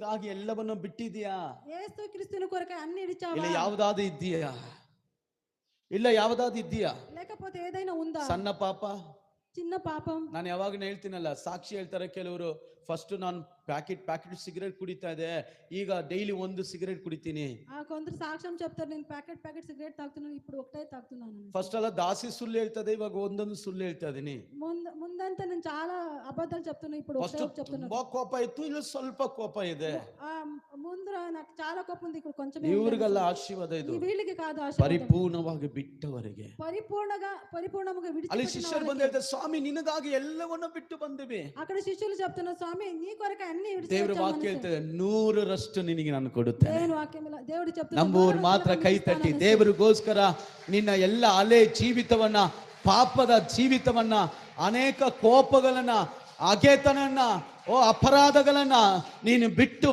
ಯೇಸುವಿಗಾಗಿ ಎಲ್ಲವನ್ನು ಬಿಟ್ಟಿದ್ಯಾ? యేసు క్రీస్తుని కొరకై అన్ని ಇಲ್ಲ ఇడిచావా? ಯಾವುದಾದ್ರು ಇದೆಯಾ? ಇಲ್ಲ ಯಾವುದಾದ್ರು ಇದೆಯಾ? లేకపోతే ఏదైనా ఉందా? ಸಣ್ಣ ಪಾಪ. చిన్న పాపం. ನಾನು ಯಾವಾಗಲೂ ಹೇಳ್ತೀನಲ್ಲ, ಸಾಕ್ಷಿ ಹೇಳ್ತಾರೆ ಕೆಲವರು, ಫಸ್ಟ್ ನಾನು ಪ್ಯಾಕೆಟ್ ಸಿಗರೇಟ್ ಕುಡಿತಾ ಇದ್ದೆ, ಈಗ ಡೈಲಿ 1 ಸಿಗರೇಟ್ ಕುಡಿತೀನಿ. కొందరు సాక్ష్యం చెప్తారు, నేను ప్యాకెట్ సిగరెట్ తాగుతున్నాను, ఇప్పుడు ఒకటే తాగుతున్నాను. ಫಸ್ಟ್ ಎಲ್ಲ ದಾಸಿ ಸುಳ್ಳು ಹೇಳ್ತದೆ, ಇವಾಗ ಒಂದೊಂದು ಸುಳ್ಳು ಹೇಳ್ತಾ ಇದೀನಿ. ముందంతా నేను చాలా అబద్ధాలు చెప్తున్నాను, ఇప్పుడు ಫಸ್ಟ್ ఒకటే చెప్తున్నాను. ತುಂಬಾ ಕೋಪ ಇತ್ತು, ಇಲ್ಲ ಸ್ವಲ್ಪ ಕೋಪ ಇದೆ. ముందు నాకు చాలా కోపం ఉంది, ఇప్పుడు కొంచెం. ಇವ್ರಿಗೆಲ್ಲ ಆಶೀರ್ವಾದ ಇದು, వీళ్ళకి కాదు ఆశీర్వాదం. ಪರಿಪೂರ್ಣವಾಗಿ ಬಿಟ್ಟವರಿಗೆ. పరిపూర్ణంగా ಅಲ್ಲಿ ಶಿಷ್ಯರು ಬಂದು ಹೇಳ್ತಾರೆ, ಸ್ವಾಮಿ ನಿನಗಾಗಿ ಎಲ್ಲವನ್ನ ಬಿಟ್ಟು ಬಂದಿವಿ. అక్కడ శిష్యులు చెప్తున్నారు, స్వామి నీ కొరకు అన్ని విడిచి ದೇವರ ವಾಕ್ಯ ಹೇಳ್ತದೆ, 100ರಷ್ಟು ನಿನಗೆ ನಾನು ಕೊಡುತ್ತೇನೆ. దేవుని వాక్యం దేవుడు చెప్తున్నాడు. ನಂಬುವವರು ಮಾತ್ರ ಕೈ ತಟ್ಟಿ ದೇವರಿಗೋಸ್ಕರ ನಿನ್ನ ಎಲ್ಲ ಹಳೆ ಜೀವಿತವನ್ನ, ಪಾಪದ ಜೀವಿತವನ್ನ, ಅನೇಕ ಕೋಪಗಳನ್ನ, ಅಗೆತನನ್ನ, ಅಪರಾಧಗಳನ್ನ ನೀನು ಬಿಟ್ಟು